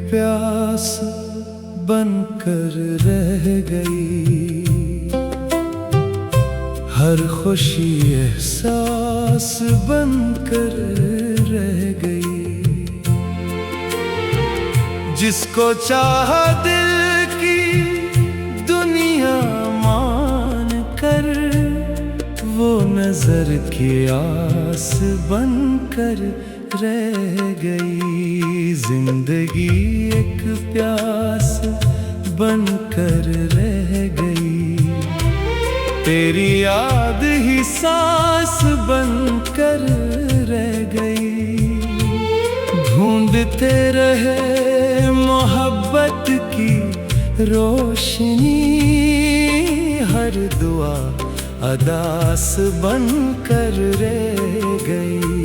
प्यास बनकर रह गई, हर खुशी एहसास बनकर रह गई। जिसको चाहा दिल की दुनिया मान कर, वो नजर की आस बनकर रह गई। जिंदगी एक प्यास बनकर रह गई, तेरी याद ही सांस बनकर रह गई। ढूंढते रहे मोहब्बत की रोशनी, हर दुआ अदास बनकर रह गई।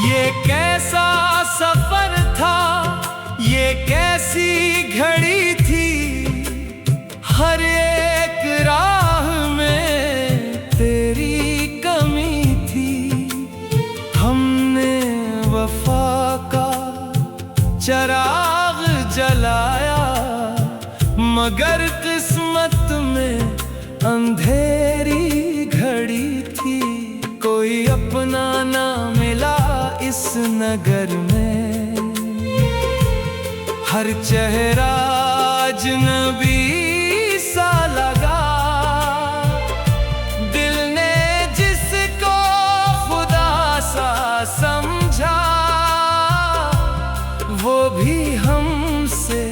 ये कैसा सफर था, ये कैसी घड़ी थी, हर एक राह में तेरी कमी थी। हमने वफा का चिराग जलाया, मगर किस्मत में अंधेरी घड़ी थी। कोई अपना ना मिला इस नगर में, हर चेहरा अजनबी सा लगा। दिल ने जिसको खुदा सा समझा, वो भी हमसे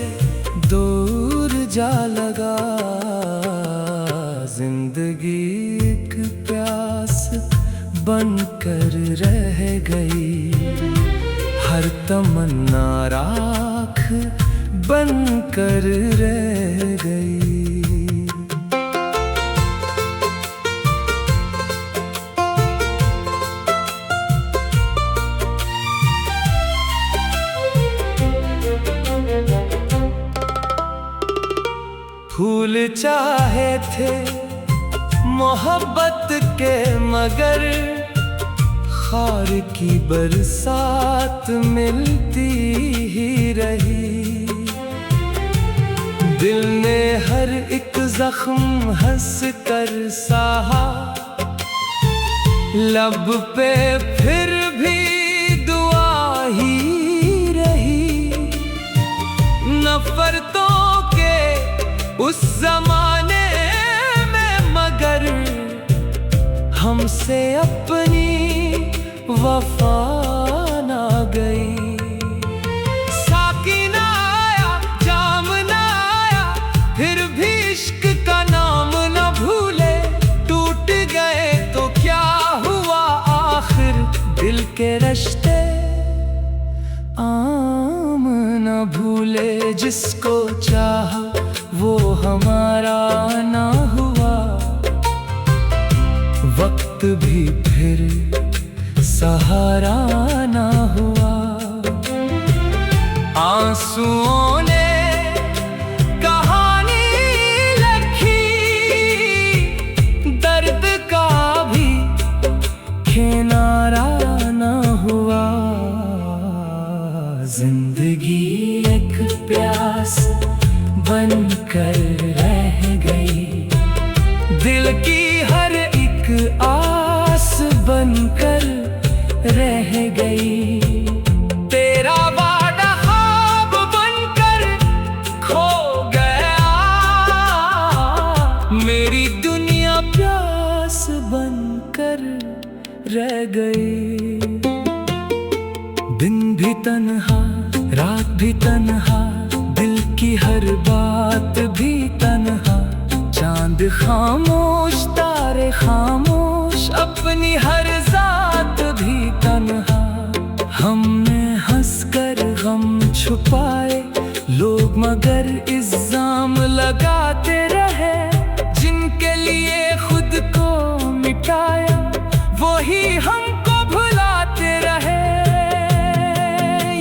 दूर जा लगा। जिंदगी एक प्यास बनकर रह गई, हर तमन्ना राख बनकर रह गई। फूल चाहे थे मोहब्बत के, मगर खार की बरसात मिलती ही रही। दिल ने हर एक जख्म हंस कर सहा, लब पे फिर भी दुआ ही रही। नफरतों के उस जमाने में मगर हमसे अपनी वफा ना गई। साकी ना आया, जाम ना आया, फिर भी इश्क का नाम न भूले। टूट गए तो क्या हुआ, आखिर दिल के रिश्ते आम न भूले। जिसको चाहा वो हमारा ना हुआ, वक्त भी फिर सहारा ना हुआ। आंसुओं ने कहानी लिखी, दर्द का भी किनारा ना हुआ। जिंदगी एक प्यास बनकर रह गई, दिल की हर एक आस बनकर रह गई। तेरा वादा ख्वाब बनकर खो गया, मेरी दुनिया प्यास बनकर रह गई। दिन भी तन्हा, रात भी तन्हा, दिल की हर बात भी तन्हा। चांद खामोश, तारे खामोश, अपनी हर जात भी तन्हा। हमने हंसकर गम छुपाए, लोग मगर इल्जाम लगाते रहे। जिनके लिए खुद को मिटाया, वही हमको भुलाते रहे।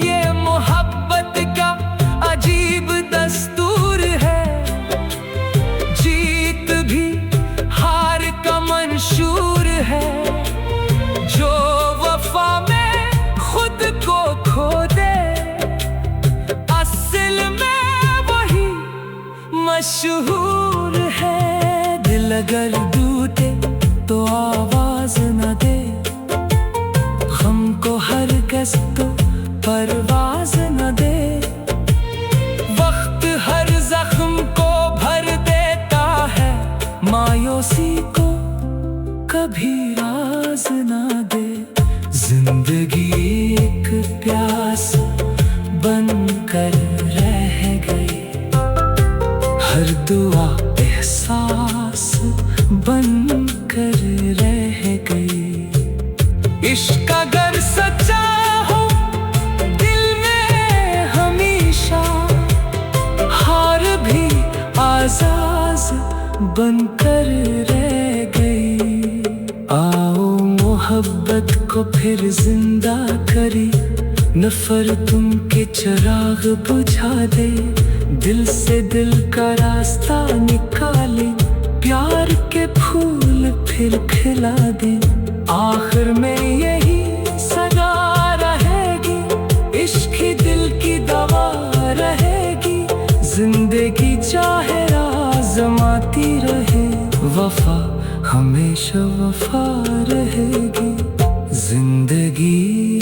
ये मोहब्बत का अजीब मशहूर है, दिल अगर टूटे तो आवाज न दे, हमको हरगिज़ तो परवाज न दे। वक्त हर जख्म को भर देता है, मायूसी को कभी राज न दे। जिंदगी एक प्यास बनकर रह गई, हर दुआ एहसास बनकर रह गई। इश्क अगर सच्चा हो दिल में हमेशा, हार भी आज़ाद बनकर रह गई। आओ मोहब्बत को फिर जिंदा करी, नफरतों के चिराग बुझा दे, दिल से दिल का रास्ता निकाले, प्यार के फूल फिर खिला दे। आखिर में यही सजा रहेगी, इश्क ही दिल की दवा रहेगी। जिंदगी चाहे आज़माती रहे, वफा हमेशा वफा रहेगी। जिंदगी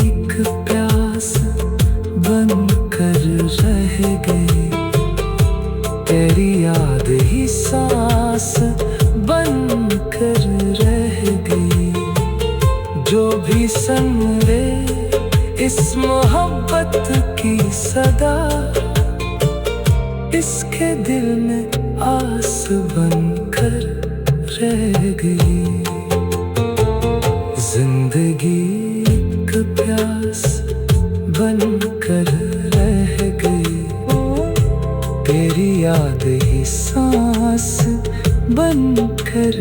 एक प्यास बनकर रह गई, तेरी याद ही सांस बनकर रह गई। जो भी समझे इस मोहब्बत की सदा, इसके दिल में आस बनकर रह गई। जिंदगी एक प्यास बनकर रह गई, तेरी याद ही सांस बनकर